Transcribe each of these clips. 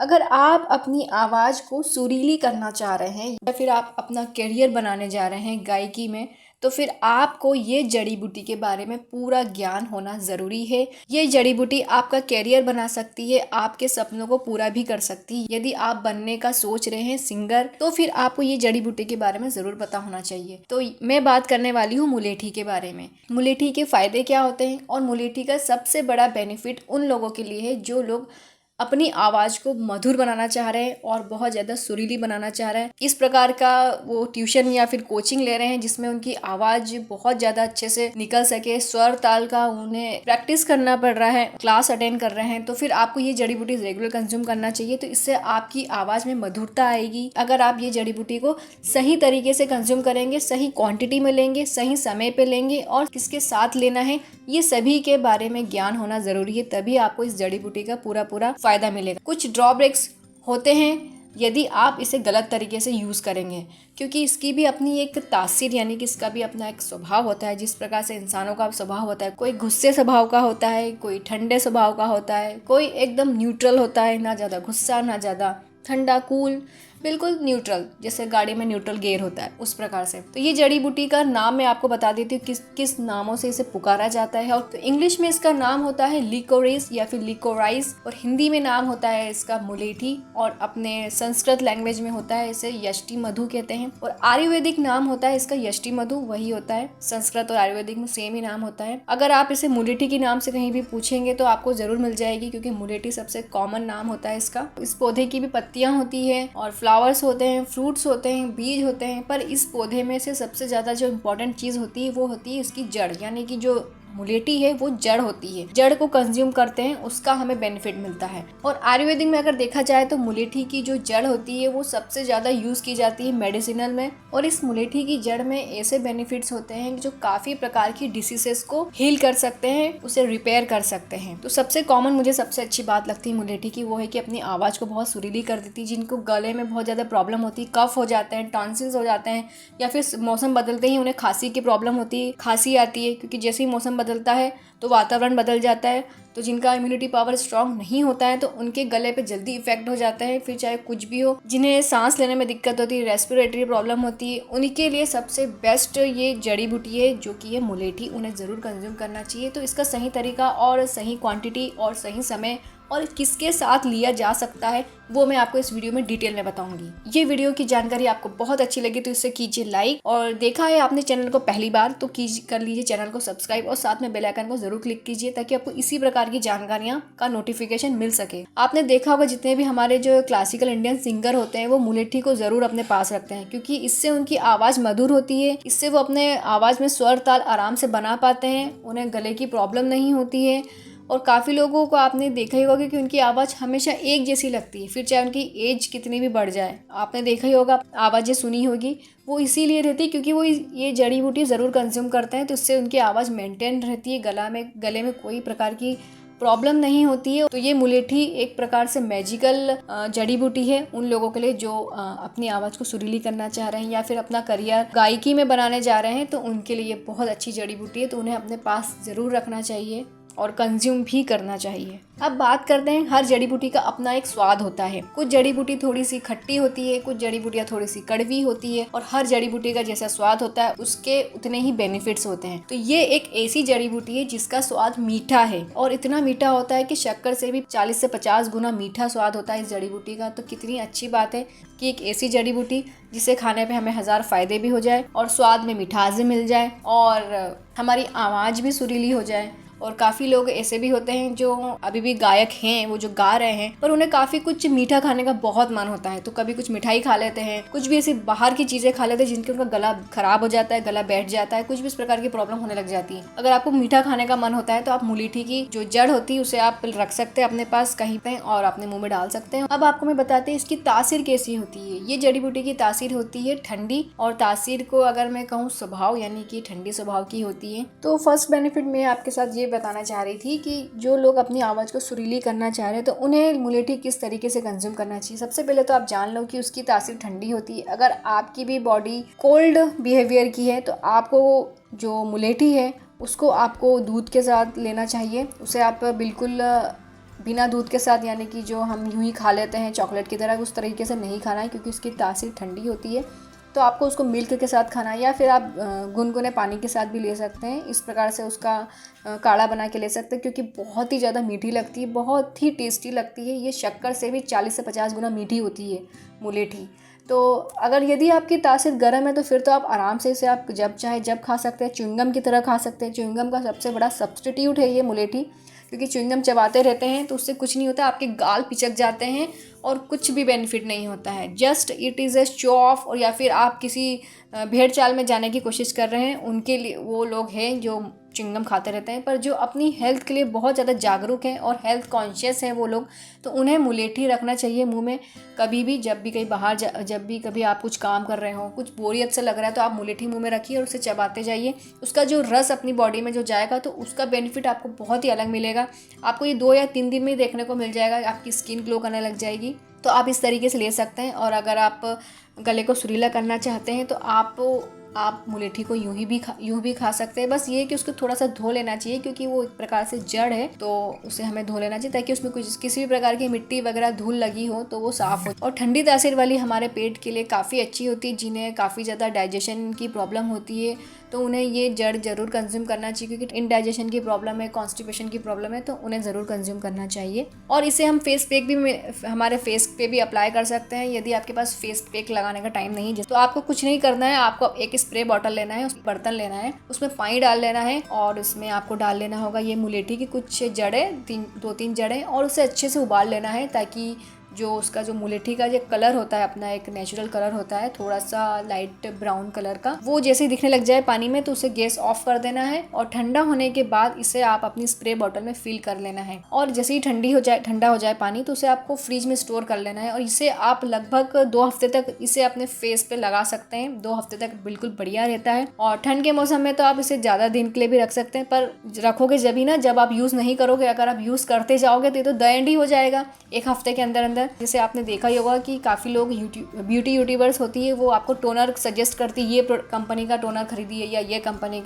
अगर आप अपनी आवाज़ को सुरीली करना चाह रहे हैं या फिर आप अपना करियर बनाने जा रहे हैं गायकी में, तो फिर आपको ये जड़ी बूटी के बारे में पूरा ज्ञान होना ज़रूरी है। ये जड़ी बूटी आपका करियर बना सकती है, आपके सपनों को पूरा भी कर सकती है। यदि आप बनने का सोच रहे हैं सिंगर, तो फिर आपको ये जड़ी बूटी के बारे में ज़रूर पता होना चाहिए। तो मैं बात करने वाली हूँ मुलेठी के बारे में। मुलेठी के फ़ायदे क्या होते हैं और मुलेठी का सबसे बड़ा बेनिफिट उन लोगों के लिए है जो लोग अपनी आवाज़ को मधुर बनाना चाह रहे हैं और बहुत ज़्यादा सुरीली बनाना चाह रहे हैं। इस प्रकार का वो ट्यूशन या फिर कोचिंग ले रहे हैं जिसमें उनकी आवाज़ बहुत ज़्यादा अच्छे से निकल सके, स्वर ताल का उन्हें प्रैक्टिस करना पड़ रहा है, क्लास अटेंड कर रहे हैं। तो फिर आपको ये जड़ी बूटी रेगुलर कंज्यूम करना चाहिए, तो इससे आपकी आवाज़ में मधुरता आएगी। अगर आप ये जड़ी बूटी को सही तरीके से कंज्यूम करेंगे, सही क्वांटिटी में लेंगे, सही समय पे लेंगे और किसके साथ लेना है, ये सभी के बारे में ज्ञान होना ज़रूरी है। तभी आपको इस जड़ी बूटी का पूरा फ़ायदा मिलेगा। कुछ ड्रॉबैक्स होते हैं यदि आप इसे गलत तरीके से यूज़ करेंगे, क्योंकि इसकी भी अपनी एक तासीर यानी कि इसका भी अपना एक स्वभाव होता है। जिस प्रकार से इंसानों का स्वभाव होता है, कोई गुस्से स्वभाव का होता है, कोई ठंडे स्वभाव का होता है, कोई एकदम न्यूट्रल होता है, ना ज़्यादा गुस्सा ना ज़्यादा ठंडा, कूल, बिल्कुल न्यूट्रल, जैसे गाड़ी में न्यूट्रल गियर होता है उस प्रकार से। तो ये जड़ी बूटी का नाम मैं आपको बता देती हूँ किस किस नामों से इसे पुकारा जाता है। और तो इंग्लिश में इसका नाम होता है लिकोरिस या फिर लिकोराइस, और हिंदी में नाम होता है इसका मुलेठी, और अपने संस्कृत लैंग्वेज में होता है इसे यष्टि मधु कहते हैं, और आयुर्वेदिक नाम होता है इसका यष्टि मधु, वही होता है। संस्कृत और आयुर्वेदिक में सेम ही नाम होता है। अगर आप इसे मुलेठी के नाम से कहीं भी पूछेंगे तो आपको जरूर मिल जाएगी, क्योंकि मुलेठी सबसे कॉमन नाम होता है इसका। इस पौधे की भी पत्तियां होती है और फ्लावर्स होते हैं, फ्रूट्स होते हैं, बीज होते हैं, पर इस पौधे में से सबसे ज़्यादा जो इम्पोर्टेंट चीज़ होती है वो होती है इसकी जड़, यानी कि जो मुलेठी है वो जड़ होती है। जड़ को कंज्यूम करते हैं उसका हमें बेनिफिट मिलता है। और आयुर्वेदिक में अगर देखा जाए तो मुलेठी की जो जड़ होती है वो सबसे ज़्यादा यूज़ की जाती है मेडिसिनल में, और इस मुलेठी की जड़ में ऐसे बेनिफिट्स होते हैं जो काफ़ी प्रकार की डिसीजेस को हील कर सकते हैं, उसे रिपेयर कर सकते हैं। तो सबसे कॉमन मुझे सबसे अच्छी बात लगती है मुलेठी की, वो है कि अपनी आवाज़ को बहुत सुरीली कर देती है। जिनको गले में बहुत ज़्यादा प्रॉब्लम होती है, कफ हो जाते हैं, टॉन्सिल्स हो जाते हैं, या फिर मौसम बदलते ही उन्हें खांसी की प्रॉब्लम होती है, खांसी आती है, क्योंकि जैसे ही मौसम बदलता है तो वातावरण बदल जाता है, तो जिनका इम्यूनिटी पावर स्ट्रांग नहीं होता है तो उनके गले पे जल्दी इफेक्ट हो जाता है। फिर चाहे कुछ भी हो, जिन्हें सांस लेने में दिक्कत होती है, रेस्पिरेटरी प्रॉब्लम होती है, उनके लिए सबसे बेस्ट ये जड़ी बूटी है जो कि ये मुलेठी, उन्हें ज़रूर कंज्यूम करना चाहिए। तो इसका सही तरीका और सही क्वांटिटी और सही समय और किसके साथ लिया जा सकता है वो मैं आपको इस वीडियो में डिटेल में बताऊंगी। ये वीडियो की जानकारी आपको बहुत अच्छी लगी तो इसे कीजिए लाइक, और देखा है आपने चैनल को पहली बार तो कर लीजिए चैनल को सब्सक्राइब, और साथ में बेल आइकन को जरूर क्लिक कीजिए ताकि आपको इसी प्रकार की जानकारियां का नोटिफिकेशन मिल सके। आपने देखा होगा जितने भी हमारे जो क्लासिकल इंडियन सिंगर होते हैं वो मुलेठी को जरूर अपने पास रखते हैं, क्योंकि इससे उनकी आवाज़ मधुर होती है, इससे वो अपने आवाज़ में स्वर ताल आराम से बना पाते हैं, उन्हें गले की प्रॉब्लम नहीं होती है। और काफ़ी लोगों को आपने देखा ही होगा कि उनकी आवाज़ हमेशा एक जैसी लगती है, फिर चाहे उनकी एज कितनी भी बढ़ जाए। आपने देखा ही होगा, आवाज़ें सुनी होगी, वो इसीलिए रहती है क्योंकि वो ये जड़ी बूटी ज़रूर कंज्यूम करते हैं, तो इससे उनकी आवाज़ मेंटेन रहती है, गले में कोई प्रकार की प्रॉब्लम नहीं होती है। तो ये मुलेठी एक प्रकार से मैजिकल जड़ी बूटी है उन लोगों के लिए जो अपनी आवाज़ को सुरीली करना चाह रहे हैं या फिर अपना करियर गायकी में बनाने जा रहे हैं, तो उनके लिए बहुत अच्छी जड़ी बूटी है। तो उन्हें अपने पास ज़रूर रखना चाहिए और कंज्यूम भी करना चाहिए। अब बात करते हैं, हर जड़ी बूटी का अपना एक स्वाद होता है। कुछ जड़ी बूटी थोड़ी सी खट्टी होती है, कुछ जड़ी बूटियाँ थोड़ी सी कड़वी होती है, और हर जड़ी बूटी का जैसा स्वाद होता है उसके उतने ही बेनिफिट्स होते हैं। तो ये एक ऐसी जड़ी बूटी है जिसका स्वाद मीठा है, और इतना मीठा होता है कि शक्कर से भी 40 से 50 गुना मीठा स्वाद होता है इस जड़ी बूटी का। तो कितनी अच्छी बात है कि एक ऐसी जड़ी बूटी जिसे खाने पे हमें 1000 फायदे भी हो जाए, और स्वाद में मिठास भी मिल जाए, और हमारी आवाज़ भी सुरीली हो जाए। और काफ़ी लोग ऐसे भी होते हैं जो अभी भी गायक हैं, वो जो गा रहे हैं, पर उन्हें काफ़ी कुछ मीठा खाने का बहुत मन होता है, तो कभी कुछ मिठाई खा लेते हैं, कुछ भी ऐसी बाहर की चीज़ें खा लेते हैं जिनके उनका गला खराब हो जाता है, गला बैठ जाता है, कुछ भी इस प्रकार की प्रॉब्लम होने लग जाती है। अगर आपको मीठा खाने का मन होता है तो आप मुलेठी की जो जड़ होती है उसे आप रख सकते हैं अपने पास कहीं पे और अपने मुँह में डाल सकते हैं। अब आपको मैं बताते हैं इसकी तासीर कैसी होती है। ये जड़ी बूटी की तासीर होती है ठंडी, और तासीर को अगर मैं कहूँ स्वभाव यानी कि ठंडी स्वभाव की होती है। तो फर्स्ट बेनिफिट मैं आपके साथ ये बताना चाह रही थी कि जो लोग अपनी आवाज़ को सुरीली करना चाह रहे हैं तो उन्हें मुलेठी किस तरीके से कंज्यूम करना चाहिए। सबसे पहले तो आप जान लो कि उसकी तासीर ठंडी होती है। अगर आपकी भी बॉडी कोल्ड बिहेवियर की है तो आपको जो मुलेठी है उसको आपको दूध के साथ लेना चाहिए। उसे आप बिल्कुल बिना दूध के साथ, यानी कि जो हम यूँ ही खा लेते हैं चॉकलेट की तरह, उस तरीके से नहीं खाना है क्योंकि उसकी तासीर ठंडी होती है। तो आपको उसको मिल्क के साथ खाना है या फिर आप गुनगुने पानी के साथ भी ले सकते हैं। इस प्रकार से उसका काढ़ा बना के ले सकते हैं क्योंकि बहुत ही ज़्यादा मीठी लगती है, बहुत ही टेस्टी लगती है। ये शक्कर से भी 40 से 50 गुना मीठी होती है मुलेठी। तो अगर यदि आपकी तासीर गर्म है तो फिर तो आप आराम से इसे आप जब चाहे जब खा सकते हैं, च्युइंगम की तरह खा सकते हैं। च्युइंगम का सबसे बड़ा सब्स्टिट्यूट है ये मुलेठी, क्योंकि च्युइंगम चबाते रहते हैं तो उससे कुछ नहीं होता, आपके गाल पिचक जाते हैं और कुछ भी बेनिफिट नहीं होता है। Just it is a show off. और या फिर आप किसी भेड़ चाल में जाने की कोशिश कर रहे हैं, उनके लिए वो लोग हैं जो च्युइंगम खाते रहते हैं, पर जो अपनी हेल्थ के लिए बहुत ज़्यादा जागरूक हैं और हेल्थ कॉन्शियस हैं वो लोग, तो उन्हें मुलेठी रखना चाहिए मुंह में। कभी भी जब भी कहीं बाहर जब भी कभी आप कुछ काम कर रहे हो, कुछ बोरियत से लग रहा है, तो आप मुलेठी मुंह में रखिए और उसे चबाते जाइए। उसका जो रस अपनी बॉडी में जो जाएगा तो उसका बेनिफिट आपको बहुत ही अलग मिलेगा। आपको ये 2 या 3 दिन में ही देखने को मिल जाएगा, आपकी स्किन ग्लो करने लग जाएगी। तो आप इस तरीके से ले सकते हैं। और अगर आप गले को सुरीला करना चाहते हैं तो आप मुलेठी को यूं भी खा सकते हैं। बस ये है कि उसको थोड़ा सा धो लेना चाहिए क्योंकि वो एक प्रकार से जड़ है, तो उसे हमें धो लेना चाहिए ताकि उसमें किसी भी प्रकार की मिट्टी वगैरह धूल लगी हो तो वो साफ़ हो। और ठंडी तासीर वाली हमारे पेट के लिए काफ़ी अच्छी होती है। जिन्हें काफ़ी ज़्यादा डाइजेशन की प्रॉब्लम होती है तो उन्हें ये जड़ ज़रूर कंज्यूम करना चाहिए, क्योंकि इनडाइजेशन की प्रॉब्लम है, कॉन्स्टिपेशन की प्रॉब्लम है, तो उन्हें ज़रूर कंज्यूम करना चाहिए। और इसे हम फेस पैक भी हमारे फेस पे भी अप्लाई कर सकते हैं यदि आपके पास फेस पैक लगाने का टाइम नहीं है। तो आपको कुछ नहीं करना है, आपको एक स्प्रे बॉटल लेना है, उस बर्तन लेना है, उसमें पानी डाल लेना है और उसमें आपको डाल लेना होगा ये मुलेठी की कुछ जड़ें, 2-3 जड़ें, और उसे अच्छे से उबाल लेना है ताकि जो उसका जो मुलेठी का जो कलर होता है, अपना एक नेचुरल कलर होता है थोड़ा सा लाइट ब्राउन कलर का, वो जैसे ही दिखने लग जाए पानी में तो उसे गैस ऑफ कर देना है। और ठंडा होने के बाद इसे आप अपनी स्प्रे बॉटल में फिल कर लेना है। और जैसे ही ठंडा हो जाए पानी तो उसे आपको फ्रिज में स्टोर कर लेना है। और इसे आप लगभग 2 हफ्ते तक इसे अपने फेस पे लगा सकते हैं। 2 हफ्ते तक बिल्कुल बढ़िया रहता है। और ठंड के मौसम में तो आप इसे ज़्यादा दिन के लिए भी रख सकते हैं, पर रखोगे जब ही ना जब आप यूज़ नहीं करोगे। अगर आप यूज़ करते जाओगे तो ये तो द एंड ही हो जाएगा 1 हफ्ते के अंदर अंदर। जैसे आपने देखा ही होगा कि काफ़ी लोग ब्यूटी यूट्यूबर्स होती है, वो आपको टोनर सजेस्ट करती है, ये कंपनी का टोनर खरीदिए या ये कंपनी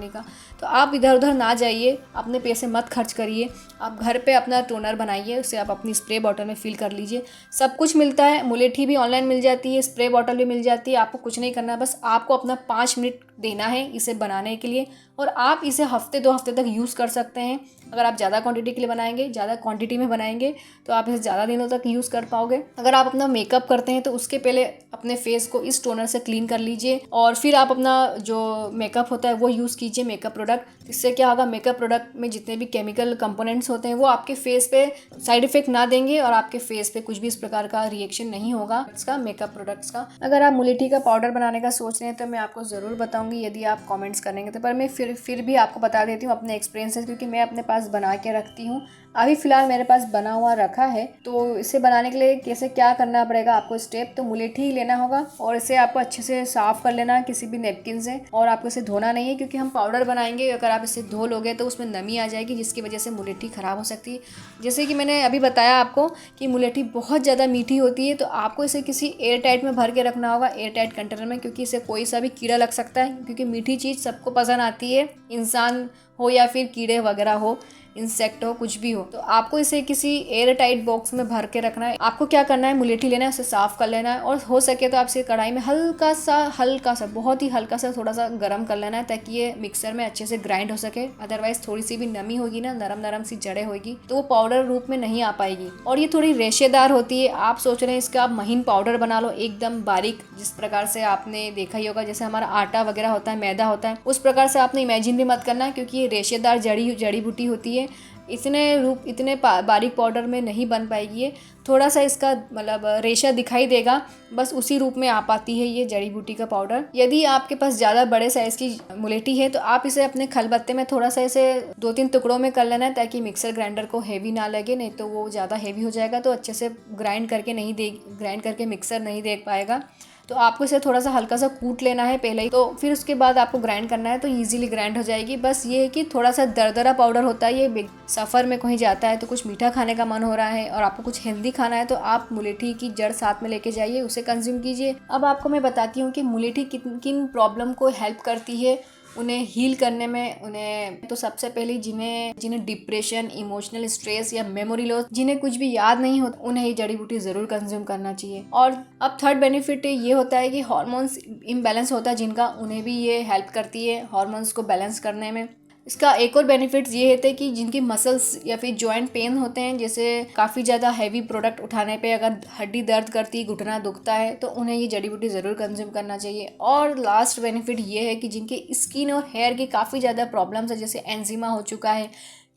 का। तो आप इधर उधर ना जाइए, अपने पैसे मत खर्च करिए, आप घर पे अपना टोनर बनाइए, उसे आप अपनी स्प्रे बॉटल में फिल कर लीजिए। सब कुछ मिलता है, मुलेठी भी ऑनलाइन मिल जाती है, स्प्रे बॉटल भी मिल जाती है। आपको कुछ नहीं करना, बस आपको अपना 5 मिनट देना है इसे बनाने के लिए और आप इसे 2 हफ्ते तक यूज़ कर सकते हैं। अगर आप ज़्यादा क्वांटिटी के लिए बनाएंगे, ज़्यादा क्वांटिटी में बनाएंगे तो आप इसे ज़्यादा दिनों तक यूज़ कर पाओगे। अगर आप अपना मेकअप करते हैं तो उसके पहले अपने फेस को इस टोनर से क्लीन कर लीजिए और फिर आप अपना जो मेकअप होता है वो यूज़ कीजिए, मेकअप प्रोडक्ट। इससे क्या होगा, मेकअप प्रोडक्ट में जितने भी केमिकल कंपोनेंट्स होते हैं वो आपके फेस पे साइड इफेक्ट ना देंगे और आपके फेस पे कुछ भी इस प्रकार का रिएक्शन नहीं होगा इसका मेकअप प्रोडक्ट्स का। अगर आप मुलेठी का पाउडर बनाने का सोच रहे हैं तो मैं आपको ज़रूर बताऊंगी यदि आप कमेंट्स करेंगे तो, पर मैं फिर भी आपको बता देती हूँ अपने एक्सपीरियंस से, क्योंकि मैं अपने पास बना के रखती हूँ। अभी फ़िलहाल मेरे पास बना हुआ रखा है। तो इसे बनाने के लिए कैसे क्या करना पड़ेगा आपको स्टेप, तो मुलेठी ही लेना होगा और इसे आपको अच्छे से साफ़ कर लेना है किसी भी नैपकिन से। और आपको इसे धोना नहीं है क्योंकि हम पाउडर बनाएंगे, अगर आप इसे धो लोगे तो उसमें नमी आ जाएगी जिसकी वजह से मुलेठी ख़राब हो सकती है। जैसे कि मैंने अभी बताया आपको कि मुलेठी बहुत ज़्यादा मीठी होती है, तो आपको इसे किसी एयर टाइट में भर के रखना होगा, एयर टाइट कंटेनर में, क्योंकि इसे कोई सा भी कीड़ा लग सकता है। क्योंकि मीठी चीज़ सबको पसंद आती है, इंसान हो या फिर कीड़े वगैरह हो, इंसेक्ट हो, कुछ भी हो। तो आपको इसे किसी एयर टाइट बॉक्स में भर के रखना है। आपको क्या करना है, मुलेठी लेना है, उसे साफ़ कर लेना है और हो सके तो आप इसे कढ़ाई में हल्का सा बहुत ही हल्का सा थोड़ा सा गर्म कर लेना है ताकि ये मिक्सर में अच्छे से ग्राइंड हो सके। अदरवाइज थोड़ी सी भी नमी होगी ना, नरम सी जड़ें होगी तो वो पाउडर रूप में नहीं आ पाएगी। और ये थोड़ी रेशेदार होती है। आप सोच रहे हैं इसका आप महीन पाउडर बना लो एकदम बारीक, जिस प्रकार से आपने देखा ही होगा जैसे हमारा आटा वगैरह होता है, मैदा होता है, उस प्रकार से आपने इमेजिन भी मत करना, क्योंकि ये रेशेदार जड़ी बूटी होती है। इतने बारीक पाउडर में नहीं बन पाएगी ये। थोड़ा सा इसका मतलब रेशा दिखाई देगा, बस उसी रूप में आ पाती है ये जड़ी बूटी का पाउडर। यदि आपके पास ज़्यादा बड़े साइज़ की मुलेठी है तो आप इसे अपने खलबत्ते में थोड़ा सा इसे 2-3 टुकड़ों में कर लेना है ताकि मिक्सर ग्राइंडर को हेवी ना लगे, नहीं तो वो ज़्यादा हेवी हो जाएगा तो अच्छे से ग्राइंड करके मिक्सर नहीं देख पाएगा। तो आपको इसे थोड़ा सा हल्का सा कूट लेना है पहले ही, तो फिर उसके बाद आपको ग्राइंड करना है तो इजीली ग्राइंड हो जाएगी। बस ये है कि थोड़ा सा दरदरा पाउडर होता है ये। सफ़र में कहीं जाता है तो कुछ मीठा खाने का मन हो रहा है और आपको कुछ हेल्दी खाना है तो आप मुलेठी की जड़ साथ में लेके जाइए, उसे कंज्यूम कीजिए। अब आपको मैं बताती हूँ कि मुलेठी किन प्रॉब्लम को हेल्प करती है उन्हें हील करने में। उन्हें तो सबसे पहले जिन्हें डिप्रेशन, इमोशनल स्ट्रेस या मेमोरी लॉस, जिन्हें कुछ भी याद नहीं होता, उन्हें ये जड़ी बूटी ज़रूर कंज्यूम करना चाहिए। और अब थर्ड बेनिफिट ये होता है कि हार्मोन्स इम्बैलेंस होता है जिनका, उन्हें भी ये हेल्प करती है हार्मोन्स को बैलेंस करने में। इसका एक और बेनिफिट्स ये होते हैं कि जिनकी मसल्स या फिर जॉइंट पेन होते हैं, जैसे काफ़ी ज़्यादा हैवी प्रोडक्ट उठाने पे अगर हड्डी दर्द करती, घुटना दुखता है, तो उन्हें ये जड़ी बूटी ज़रूर कंज्यूम करना चाहिए। और लास्ट बेनिफिट ये है कि जिनके स्किन और हेयर की काफ़ी ज़्यादा प्रॉब्लम्स है, जैसे एंजिमा हो चुका है,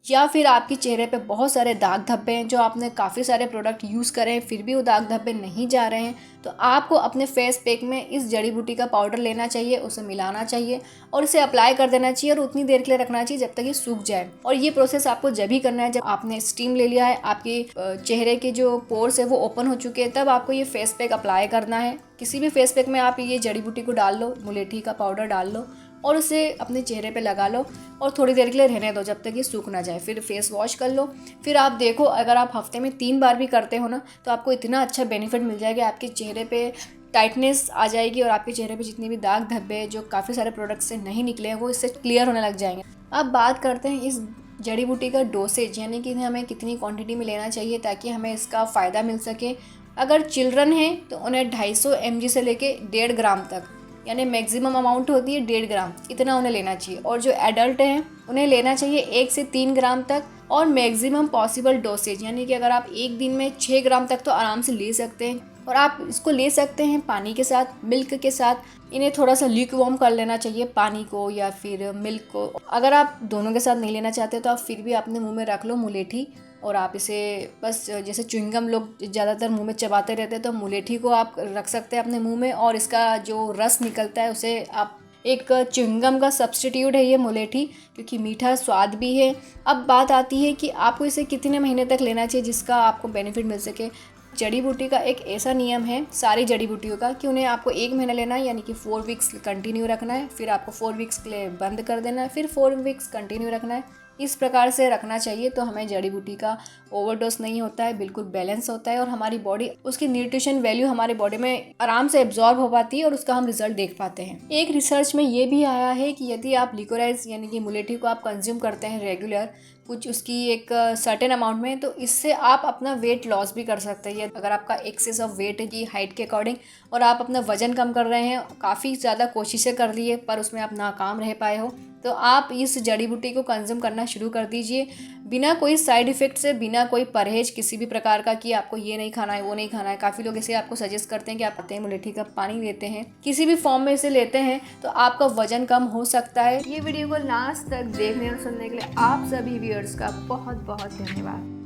या फिर आपके चेहरे पे बहुत सारे दाग धब्बे हैं, जो आपने काफ़ी सारे प्रोडक्ट यूज़ करे हैं फिर भी वो दाग धब्बे नहीं जा रहे हैं, तो आपको अपने फेस पैक में इस जड़ी बूटी का पाउडर लेना चाहिए, उसे मिलाना चाहिए और इसे अप्लाई कर देना चाहिए और उतनी देर के लिए रखना चाहिए जब तक ये सूख जाए। और ये प्रोसेस आपको जब भी करना है जब आपने स्टीम ले लिया है, आपके चेहरे के जो पोर्स है वो ओपन हो चुके हैं, तब आपको ये फेस पैक अप्लाई करना है। किसी भी फेस पैक में आप ये जड़ी बूटी को डाल लो, मुलेठी का पाउडर डाल लो और उसे अपने चेहरे पे लगा लो और थोड़ी देर के लिए रहने दो जब तक ये सूख ना जाए। फिर फेस वॉश कर लो। फिर आप देखो, अगर आप हफ्ते में 3 बार भी करते हो ना, तो आपको इतना अच्छा बेनिफिट मिल जाएगा, आपके चेहरे पे टाइटनेस आ जाएगी और आपके चेहरे पे जितने भी दाग धब्बे जो काफ़ी सारे प्रोडक्ट से नहीं निकले हैं वो इससे क्लियर होने लग जाएंगे। अब बात करते हैं इस जड़ी बूटी का डोसेज, यानी कि हमें कितनी क्वांटिटी में लेना चाहिए ताकि हमें इसका फ़ायदा मिल सके। अगर चिल्ड्रन हैं तो उन्हें 250 mg से लेके 1.5 ग्राम तक, यानी मैक्सिमम अमाउंट होती है 1.5 ग्राम, इतना उन्हें लेना चाहिए। और जो एडल्ट हैं उन्हें लेना चाहिए 1 से 3 ग्राम तक। और मैक्सिमम पॉसिबल डोसेज, यानी कि अगर आप एक दिन में 6 ग्राम तक तो आराम से ले सकते हैं। और आप इसको ले सकते हैं पानी के साथ, मिल्क के साथ। इन्हें थोड़ा सा ल्यूक वार्म कर लेना चाहिए, पानी को या फिर मिल्क को। अगर आप दोनों के साथ नहीं लेना चाहते तो आप फिर भी अपने मुंह में रख लो मुलेठी, और आप इसे बस जैसे च्युइंगम लोग ज़्यादातर मुंह में चबाते रहते हैं, तो मुलेठी को आप रख सकते हैं अपने मुंह में और इसका जो रस निकलता है उसे आप, एक च्युइंगम का सब्स्टिट्यूट है ये मुलेठी, क्योंकि मीठा स्वाद भी है। अब बात आती है कि आपको इसे कितने महीने तक लेना चाहिए जिसका आपको बेनिफिट मिल सके। जड़ी बूटी का एक ऐसा नियम है सारी जड़ी बूटियों का कि उन्हें आपको 1 महीना लेना है, यानी कि 4 वीक्स कंटिन्यू रखना है, फिर आपको 4 वीक्स के लिए बंद कर देना है, फिर 4 वीक्स कंटिन्यू रखना है। इस प्रकार से रखना चाहिए तो हमें जड़ी बूटी का ओवरडोज नहीं होता है, बिल्कुल बैलेंस होता है और हमारी बॉडी, उसकी न्यूट्रिशन वैल्यू हमारे बॉडी में आराम से एब्जॉर्ब हो पाती है और उसका हम रिजल्ट देख पाते हैं। एक रिसर्च में ये भी आया है कि यदि आप लिकोराइज यानी कि मुलेठी को आप कंज्यूम करते हैं रेगुलर, कुछ उसकी एक सर्टेन अमाउंट में, तो इससे आप अपना वेट लॉस भी कर सकते हैं। अगर आपका एक्सेस ऑफ वेट है कि हाइट के अकॉर्डिंग और आप अपना वजन कम कर रहे हैं, काफ़ी ज़्यादा कोशिशें कर ली है पर उसमें आप नाकाम रह पाए हो, तो आप इस जड़ी बूटी को कंज्यूम करना शुरू कर दीजिए बिना कोई साइड इफ़ेक्ट से, बिना कोई परहेज किसी भी प्रकार का कि आपको ये नहीं खाना है वो नहीं खाना है। काफ़ी लोग इसे आपको सजेस्ट करते हैं कि आप पत्ते मुलेठी का पानी लेते हैं, किसी भी फॉर्म में इसे लेते हैं तो आपका वजन कम हो सकता है। ये वीडियो को लास्ट तक देखने और सुनने के लिए आप सभी व्यूअर्स का बहुत बहुत धन्यवाद।